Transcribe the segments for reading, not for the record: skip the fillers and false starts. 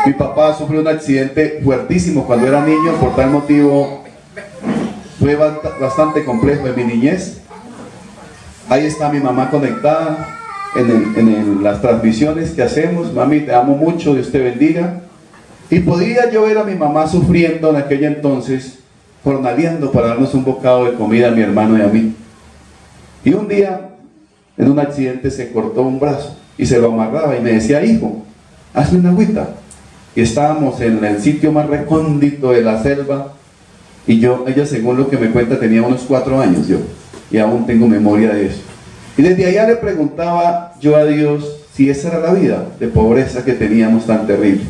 Mi papá sufrió un accidente fuertísimo cuando era niño, por tal motivo fue bastante complejo en mi niñez. Ahí está mi mamá conectada en las transmisiones que hacemos. Mami, te amo mucho, Dios te bendiga. Y podía yo ver a mi mamá sufriendo en aquel entonces, jornaleando para darnos un bocado de comida a mi hermano y a mí. Y un día, en un accidente, se cortó un brazo y se lo amarraba y me decía: hijo, hazme una agüita. Y estábamos en el sitio más recóndito de la selva, y ella, según lo que me cuenta, tenía unos 4 años yo, y aún tengo memoria de eso. Y desde allá le preguntaba yo a Dios si esa era la vida de pobreza que teníamos tan terrible.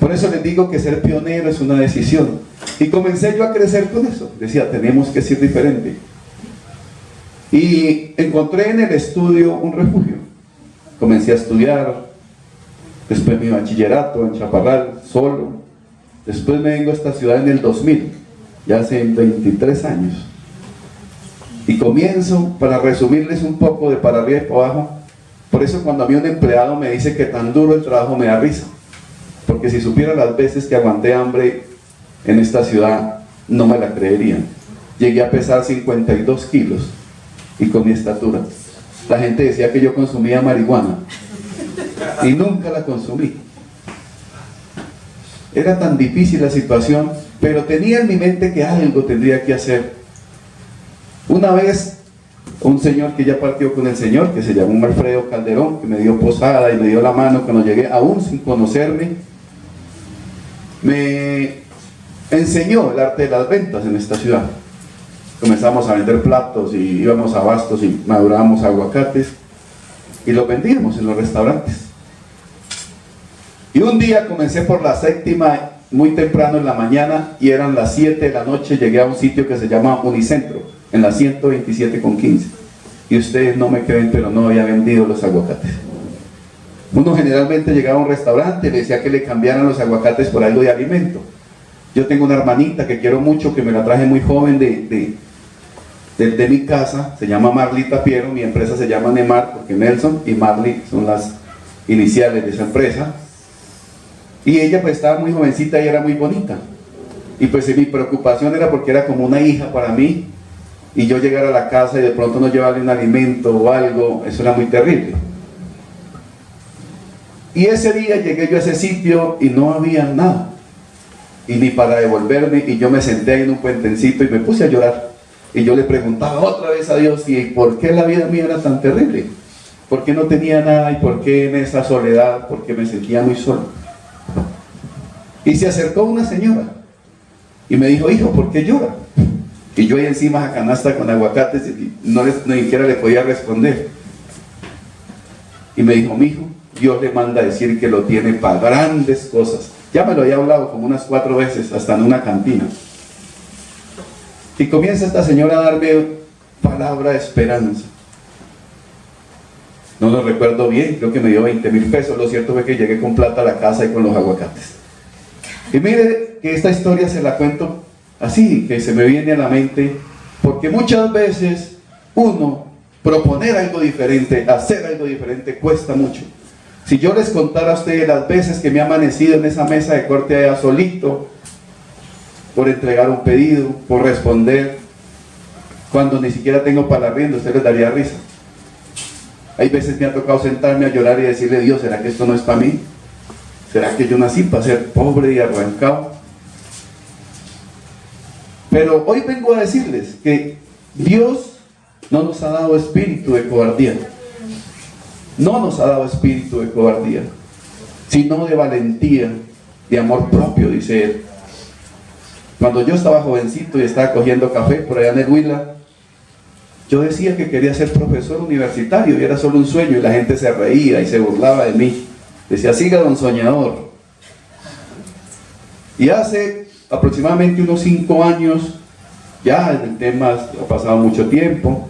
Por eso les digo que ser pionero es una decisión. Y comencé yo a crecer con eso. Decía, tenemos que ser diferente. Y encontré en el estudio un refugio. Comencé a estudiar, después mi bachillerato en Chaparral, solo. Después me vengo a esta ciudad en el 2000, ya hace 23 años. Y comienzo, para resumirles un poco de para arriba y para abajo. Por eso cuando a mí un empleado me dice que tan duro el trabajo, me da risa. Porque si supiera las veces que aguanté hambre en esta ciudad, no me la creerían. Llegué a pesar 52 kilos y con mi estatura. La gente decía que yo consumía marihuana y nunca la consumí. Era tan difícil la situación, pero tenía en mi mente que algo tendría que hacer. Una vez, un señor que ya partió con el Señor, que se llamó Alfredo Calderón, que me dio posada y me dio la mano cuando llegué, aún sin conocerme, me enseñó el arte de las ventas en esta ciudad. Comenzamos a vender platos y íbamos a Bastos y madurábamos aguacates y los vendíamos en los restaurantes. Y un día comencé por la 7ª, muy temprano en la mañana, y eran las 7 de la noche. Llegué a un sitio que se llama Unicentro, en la 127 con 15. Y ustedes no me creen, pero no había vendido los aguacates. Uno generalmente llegaba a un restaurante y le decía que le cambiaran los aguacates por algo de alimento. Yo tengo una hermanita que quiero mucho, que me la traje muy joven de mi casa, se llama Marley Tapiero. Mi empresa se llama Nemar, porque Nelson y Marley son las iniciales de esa empresa. Y ella pues estaba muy jovencita y era muy bonita. Y pues mi preocupación era porque era como una hija para mí, y yo llegar a la casa y de pronto no llevarle un alimento o algo, eso era muy terrible. Y ese día llegué yo a ese sitio y no había nada, y ni para devolverme, y yo me senté ahí en un puentecito y me puse a llorar. Y yo le preguntaba otra vez a Dios, ¿y por qué la vida mía era tan terrible? ¿Por qué no tenía nada? ¿Y por qué en esa soledad? ¿Por qué me sentía muy solo? Y se acercó una señora y me dijo: hijo, ¿por qué llora? Y yo ahí encima a canasta con aguacates y ni siquiera le podía responder. Y me dijo: mi hijo, Dios le manda a decir que lo tiene para grandes cosas. Ya me lo había hablado como unas 4 veces, hasta en una cantina. Y comienza esta señora a darme palabra de esperanza. No lo recuerdo bien, creo que me dio 20,000 pesos. Lo cierto fue que llegué con plata a la casa y con los aguacates. Y mire que esta historia se la cuento así, que se me viene a la mente, porque muchas veces uno proponer algo diferente, hacer algo diferente, cuesta mucho. Si yo les contara a ustedes las veces que me he amanecido en esa mesa de corte allá solito, por entregar un pedido, por responder, cuando ni siquiera tengo para la rienda, ustedes les daría risa. Hay veces me ha tocado sentarme a llorar y decirle: Dios, ¿será que esto no es para mí? ¿Será que yo nací para ser pobre y arrancado? Pero hoy vengo a decirles que Dios no nos ha dado espíritu de cobardía. No nos ha dado espíritu de cobardía, sino de valentía, de amor propio, dice Él. Cuando yo estaba jovencito y estaba cogiendo café por allá en el Huila, yo decía que quería ser profesor universitario y era solo un sueño, y la gente se reía y se burlaba de mí. Decía: siga, don soñador. Y hace aproximadamente unos 5 años, ya el tema ha pasado mucho tiempo,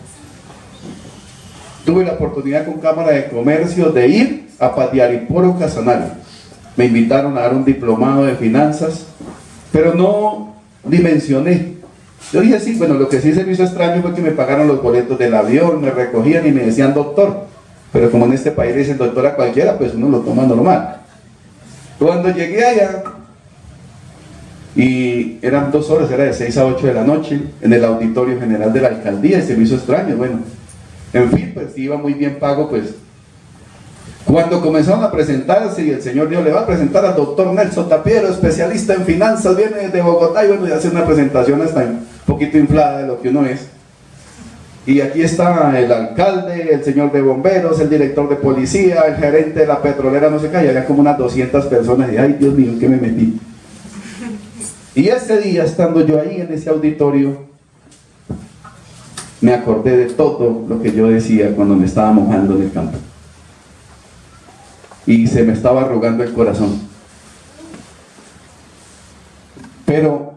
tuve la oportunidad con Cámara de Comercio de ir a Patiariporo, Casanare. Me invitaron a dar un diplomado de finanzas, pero no dimensioné. Yo dije: sí, bueno, lo que sí se me hizo extraño fue que me pagaron los boletos del avión, me recogían y me decían doctor. Pero como en este país dicen doctor a cualquiera, pues uno lo toma normal. Cuando llegué allá, y eran 2 horas, era de 6 a 8 de la noche, en el auditorio general de la alcaldía, y se me hizo extraño, bueno, en fin, pues iba muy bien pago, pues. Cuando comenzaron a presentarse, y el señor Dios le va a presentar al doctor Nelson Tapiero, especialista en finanzas, viene de Bogotá, y bueno, y hace una presentación hasta un poquito inflada de lo que uno es. Y aquí está el alcalde, el señor de bomberos, el director de policía, el gerente de la petrolera, no sé qué, y había como unas 200 personas, y ay, Dios mío, ¿en qué me metí? Y ese día, estando yo ahí en ese auditorio, me acordé de todo lo que yo decía cuando me estaba mojando en el campo. Y se me estaba arrugando el corazón. Pero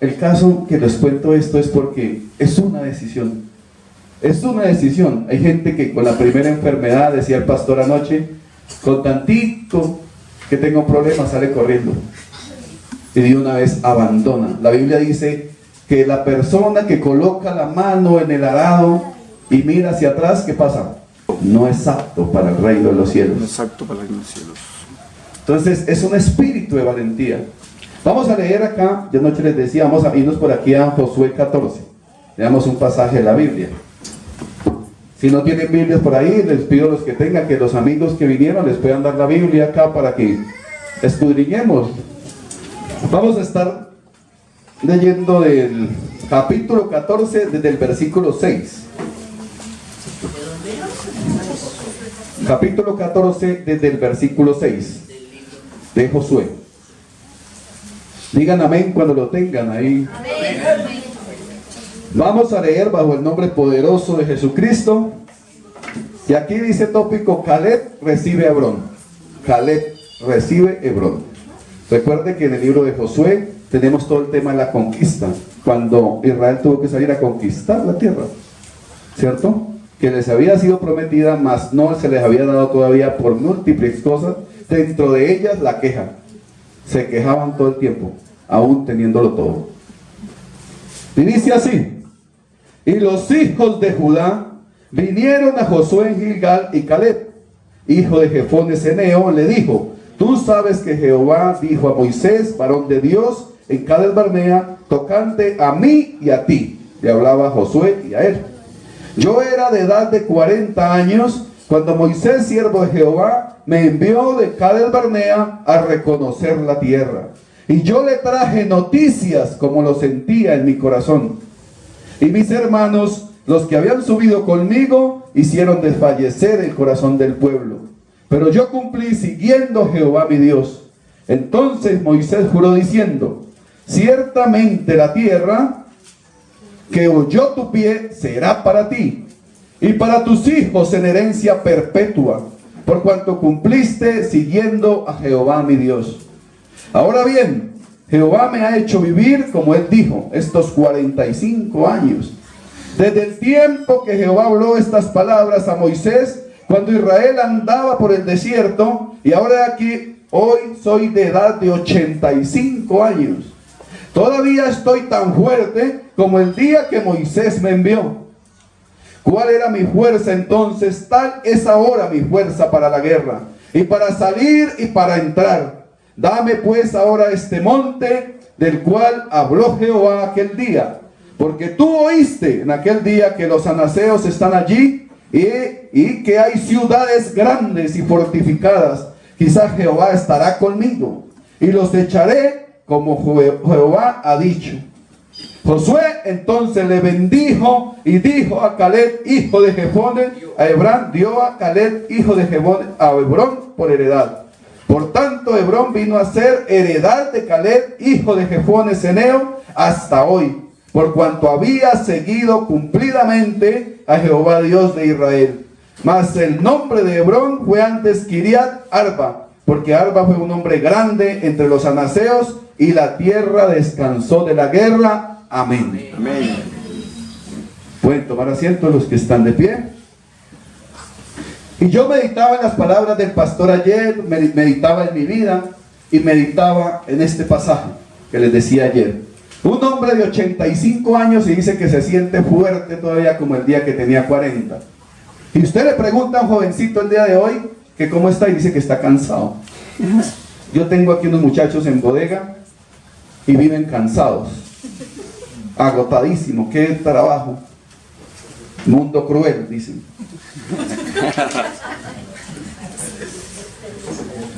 el caso que les cuento esto es porque es una decisión. Es una decisión. Hay gente que con la primera enfermedad, decía el pastor anoche, con tantito que tenga un problema sale corriendo. Y de una vez abandona. La Biblia dice que la persona que coloca la mano en el arado y mira hacia atrás, ¿qué pasa? No es apto para el reino de los cielos. No es apto para el reino de los cielos. Entonces es un espíritu de valentía. Vamos a leer acá, ya anoche les decía, vamos a irnos por aquí a Josué 14. Leamos un pasaje de la Biblia. Si no tienen Biblias por ahí, les pido a los que tengan, que los amigos que vinieron les puedan dar la Biblia acá para que escudriñemos. Vamos a estar leyendo del capítulo 14 desde el versículo 6. Capítulo 14 desde el versículo 6 de Josué. Digan amén cuando lo tengan ahí. Amén. Vamos a leer bajo el nombre poderoso de Jesucristo. Y aquí dice tópico: Caleb recibe a Hebrón. Caleb recibe Hebrón. Recuerde que en el libro de Josué tenemos todo el tema de la conquista, cuando Israel tuvo que salir a conquistar la tierra, ¿cierto? Que les había sido prometida, mas no se les había dado todavía por múltiples cosas, dentro de ellas la queja. Se quejaban todo el tiempo, aún teniéndolo todo. Y dice así: y los hijos de Judá vinieron a Josué en Gilgal, y Caleb, hijo de Jefone Ceneo, le dijo: tú sabes que Jehová dijo a Moisés, varón de Dios, en Cades Barnea, tocante a mí y a ti. Le hablaba a Josué y a él. Yo era de edad de 40 años cuando Moisés, siervo de Jehová, me envió de Cades Barnea a reconocer la tierra. Y yo le traje noticias como lo sentía en mi corazón. Y mis hermanos, los que habían subido conmigo, hicieron desfallecer el corazón del pueblo. Pero yo cumplí siguiendo a Jehová mi Dios. Entonces Moisés juró diciendo: ciertamente la tierra que oyó tu pie será para ti y para tus hijos en herencia perpetua, por cuanto cumpliste siguiendo a Jehová mi Dios. Ahora bien, Jehová me ha hecho vivir, como él dijo, estos 45 años, desde el tiempo que Jehová habló estas palabras a Moisés, cuando Israel andaba por el desierto, y ahora aquí, hoy soy de edad de 85 años. Todavía estoy tan fuerte como el día que Moisés me envió. ¿Cuál era mi fuerza entonces? Tal es ahora mi fuerza para la guerra, y para salir y para entrar. Dame pues ahora este monte del cual habló Jehová aquel día, porque tú oíste en aquel día que los anaseos están allí, y que hay ciudades grandes y fortificadas. Quizás Jehová estará conmigo, y los echaré como Jehová ha dicho. Josué entonces le bendijo y dijo a Caleb, hijo de Jefone, a Hebrón, dio a Caleb, hijo de Jefone, a Hebrón por heredad. Por tanto, Hebrón vino a ser heredad de Caleb, hijo de Jefone Ceneo, hasta hoy, por cuanto había seguido cumplidamente a Jehová Dios de Israel. Mas el nombre de Hebrón fue antes Kiriat Arba, porque Arba fue un hombre grande entre los anaseos, y la tierra descansó de la guerra. Amén. Amén. Pueden tomar asiento los que están de pie. Y yo meditaba en las palabras del pastor ayer, meditaba en mi vida y meditaba en este pasaje que les decía ayer. Un hombre de 85 años y dice que se siente fuerte todavía como el día que tenía 40. Y usted le pregunta a un jovencito el día de hoy que cómo está y dice que está cansado. Yo tengo aquí unos muchachos en bodega y viven cansados, agotadísimos. Qué trabajo, mundo cruel, dicen.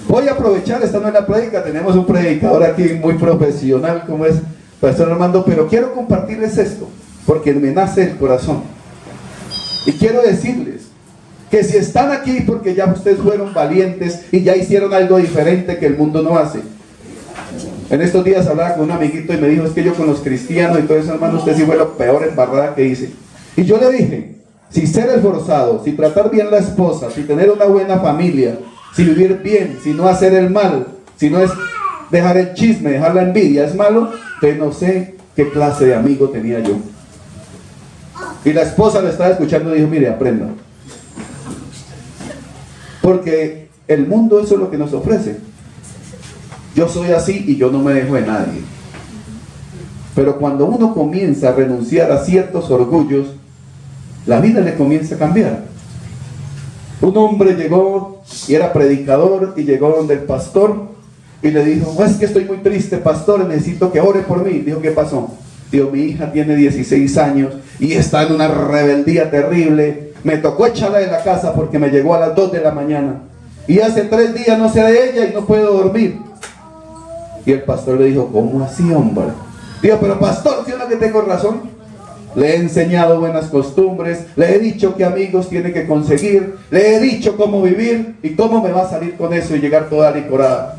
Voy a aprovechar, esta no es la prédica, tenemos un predicador aquí muy profesional como es Pastor Armando, pero quiero compartirles esto porque me nace el corazón y quiero decirles que si están aquí porque ya ustedes fueron valientes y ya hicieron algo diferente que el mundo no hace. En estos días hablaba con un amiguito y me dijo, es que yo con los cristianos y todo eso, hermano, usted sí fue lo peor embarrada que hice. Y yo le dije, si ser esforzado, si tratar bien la esposa, si tener una buena familia, si vivir bien, si no hacer el mal, si no es dejar el chisme, dejar la envidia, es malo, entonces no sé qué clase de amigo tenía yo. Y la esposa le estaba escuchando y dijo, mire, aprenda. Porque el mundo eso es lo que nos ofrece. Yo soy así y yo no me dejo de nadie. Pero cuando uno comienza a renunciar a ciertos orgullos, la vida le comienza a cambiar. Un hombre llegó y era predicador y llegó donde el pastor y le dijo, es que estoy muy triste, pastor, necesito que ore por mí. Dijo, ¿qué pasó? Dijo, mi hija tiene 16 años y está en una rebeldía terrible. Me tocó echarla de la casa porque me llegó a las 2 de la mañana. Y hace 3 días no sé de ella y no puedo dormir. Y el pastor le dijo, ¿cómo así, hombre? Dijo, pero pastor, ¿sí es lo que tengo razón? Le he enseñado buenas costumbres, le he dicho qué amigos tiene que conseguir, le he dicho cómo vivir y cómo me va a salir con eso y llegar toda licorada.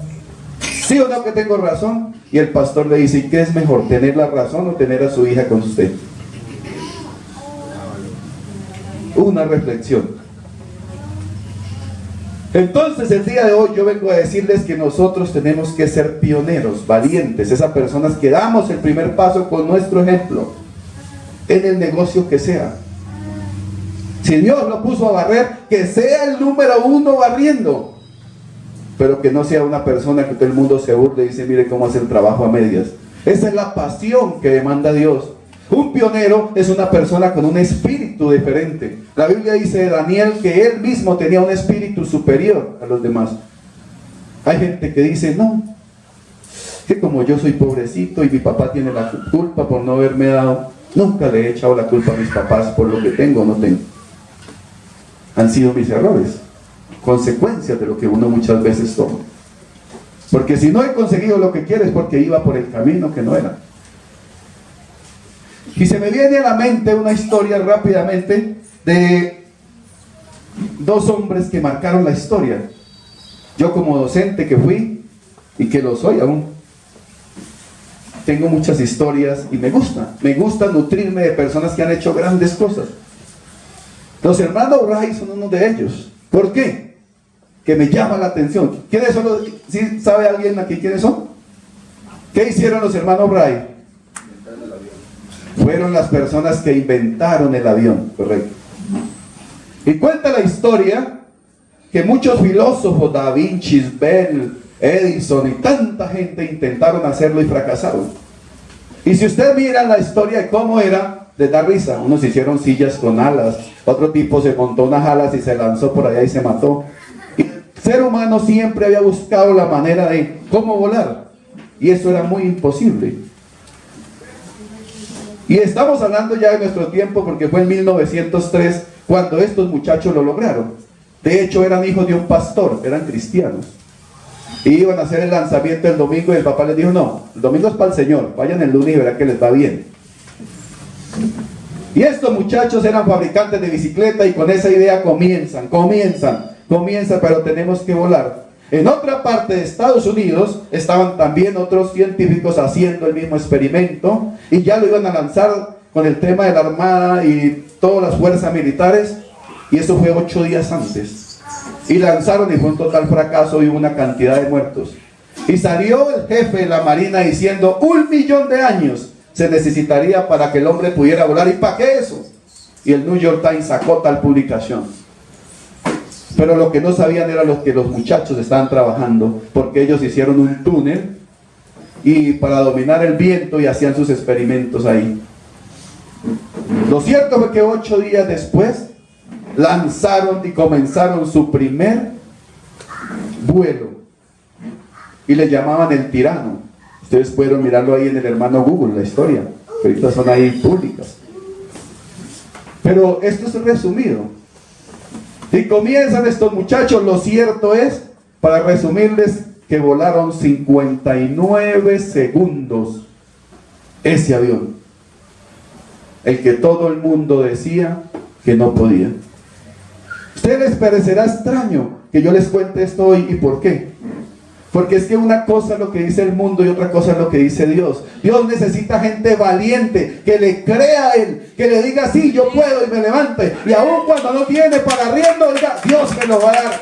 ¿Sí o no que tengo razón? Y el pastor le dice, ¿y qué es mejor, tener la razón o tener a su hija con usted? Una reflexión. Entonces el día de hoy yo vengo a decirles que nosotros tenemos que ser pioneros, valientes, esas personas que damos el primer paso con nuestro ejemplo, en el negocio que sea. Si Dios lo puso a barrer, que sea el número 1 barriendo, pero que no sea una persona que todo el mundo se burle y dice, mire cómo hace el trabajo a medias. Esa es la pasión que demanda Dios. Un pionero es una persona con un espíritu diferente. La Biblia dice de Daniel que él mismo tenía un espíritu superior a los demás. Hay gente que dice, no, que como yo soy pobrecito y mi papá tiene la culpa por no haberme dado, nunca le he echado la culpa a mis papás por lo que tengo o no tengo. Han sido mis errores, consecuencias de lo que uno muchas veces toma. Porque si no he conseguido lo que quiero es porque iba por el camino que no era. Y se me viene a la mente una historia rápidamente de 2 hombres que marcaron la historia. Yo como docente que fui y que lo soy aún, tengo muchas historias y me gusta nutrirme de personas que han hecho grandes cosas. Los hermanos Wright son uno de ellos. ¿Por qué? Que me llama la atención. ¿Quiénes son los, ¿sí sabe alguien aquí quiénes son? ¿Qué hicieron los hermanos Wright? Fueron las personas que inventaron el avión, correcto. Y cuenta la historia que muchos filósofos, Da Vinci, Bell, Edison y tanta gente intentaron hacerlo y fracasaron. Y si usted mira la historia de cómo era, les da risa. Unos hicieron sillas con alas, otro tipo se montó unas alas y se lanzó por allá y se mató. Y el ser humano siempre había buscado la manera de cómo volar, y eso era muy imposible. Y estamos hablando ya de nuestro tiempo porque fue en 1903 cuando estos muchachos lo lograron. De hecho eran hijos de un pastor, eran cristianos. Y iban a hacer el lanzamiento el domingo y el papá les dijo, no, el domingo es para el Señor, vayan el lunes y verán que les va bien. Y estos muchachos eran fabricantes de bicicleta y con esa idea comienzan, pero tenemos que volar. En otra parte de Estados Unidos estaban también otros científicos haciendo el mismo experimento y ya lo iban a lanzar con el tema de la armada y todas las fuerzas militares, y eso fue 8 días antes. Y lanzaron y fue un total fracaso y hubo una cantidad de muertos. Y salió el jefe de la marina diciendo 1 millón de años se necesitaría para que el hombre pudiera volar. ¿Y para qué eso? Y el New York Times sacó tal publicación. Pero lo que no sabían era lo que los muchachos estaban trabajando, porque ellos hicieron un túnel y para dominar el viento y hacían sus experimentos ahí. Lo cierto fue que 8 días después lanzaron y comenzaron su primer vuelo. y le llamaban el tirano. Ustedes pueden mirarlo ahí en el hermano Google, la historia, que ahorita son ahí públicas. Pero esto es resumido. Y comienzan estos muchachos, lo cierto es, para resumirles, que volaron 59 segundos ese avión, el que todo el mundo decía que no podía. Ustedes les parecerá extraño que yo les cuente esto hoy. ¿Y por qué? Porque es que una cosa es lo que dice el mundo y otra cosa es lo que dice Dios. Dios necesita gente valiente, que le crea a Él, que le diga, sí, yo puedo, y me levante. Y aún cuando no tiene para arriendo, diga, Dios me lo va a dar.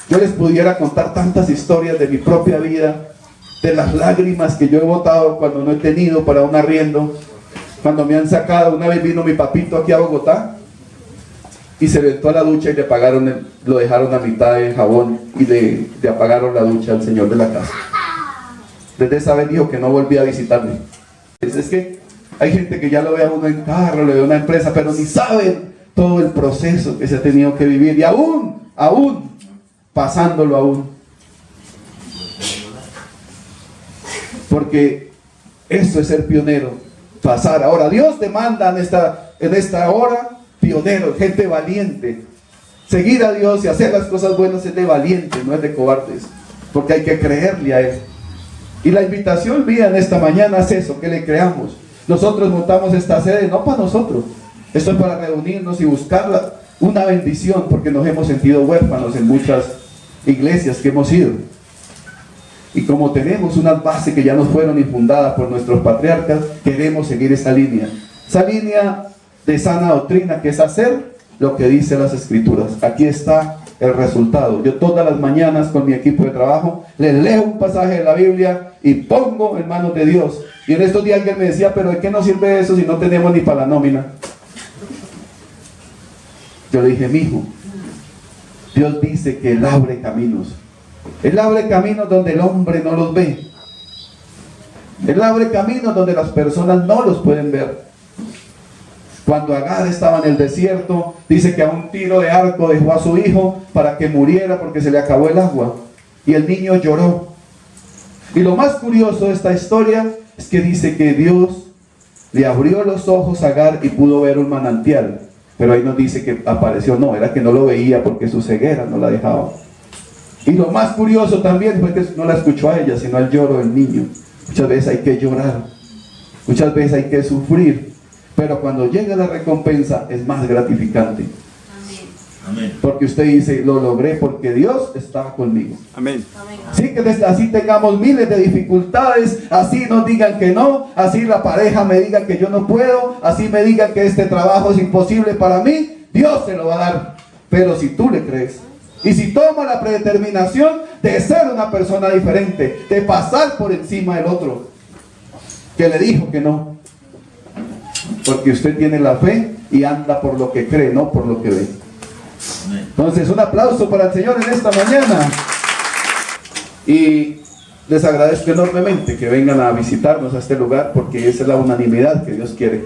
Yo les pudiera contar tantas historias de mi propia vida, de las lágrimas que yo he botado cuando no he tenido para un arriendo, cuando me han sacado. Una vez vino mi papito aquí a Bogotá y se aventó a la ducha y le pagaron, lo dejaron a mitad de jabón y le apagaron la ducha al señor de la casa. Desde esa vez dijo que no volvía a visitarme. Es que hay gente que ya lo ve a uno en carro, lo ve a una empresa, pero ni saben todo el proceso que se ha tenido que vivir, y aún pasándolo aún. Porque eso es ser pionero, pasar. Ahora Dios demanda en esta hora pioneros, gente valiente. Seguir a Dios y hacer las cosas buenas es de valientes, no es de cobardes, porque hay que creerle a Él. Y la invitación mía en esta mañana es eso, que le creamos. Nosotros montamos esta sede no para nosotros, esto es para reunirnos y buscar una bendición, porque nos hemos sentido huérfanos en muchas iglesias que hemos ido. Y como tenemos unas bases que ya nos fueron infundadas por nuestros patriarcas, queremos seguir esa línea de sana doctrina, que es hacer lo que dicen las Escrituras. Aquí está el resultado. Yo todas las mañanas con mi equipo de trabajo les leo un pasaje de la Biblia y pongo en manos de Dios. Y en estos días alguien me decía, pero ¿de qué nos sirve eso si no tenemos ni para la nómina? Yo le dije, mijo, Dios dice que Él abre caminos. Él abre caminos donde el hombre no los ve. Él abre caminos donde las personas no los pueden ver. Cuando Agar estaba en el desierto, dice que a un tiro de arco dejó a su hijo para que muriera porque se le acabó el agua. Y el niño lloró. Y lo más curioso de esta historia es que dice que Dios le abrió los ojos a Agar y pudo ver un manantial. Pero ahí no dice que apareció, no, era que no lo veía porque su ceguera no la dejaba. Y lo más curioso también fue que no la escuchó a ella, sino al lloro del niño. Muchas veces hay que llorar, muchas veces hay que sufrir, pero cuando llega la recompensa es más gratificante. Amén. Porque usted dice, lo logré porque Dios estaba conmigo. Amén. Sí, que así tengamos miles de dificultades, así nos digan que no, así la pareja me diga que yo no puedo, así me digan que este trabajo es imposible para mí, Dios se lo va a dar. Pero si tú le crees, y si toma la predeterminación de ser una persona diferente, de pasar por encima del otro que le dijo que no, porque usted tiene la fe y anda por lo que cree, no por lo que ve. Entonces, un aplauso para el Señor en esta mañana. Y les agradezco enormemente que vengan a visitarnos a este lugar, porque esa es la unanimidad que Dios quiere.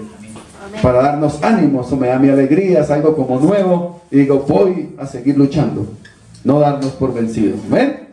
Para darnos ánimo, eso me da mi alegría, es algo como nuevo. Y digo, voy a seguir luchando, no darnos por vencidos. ¿Ven?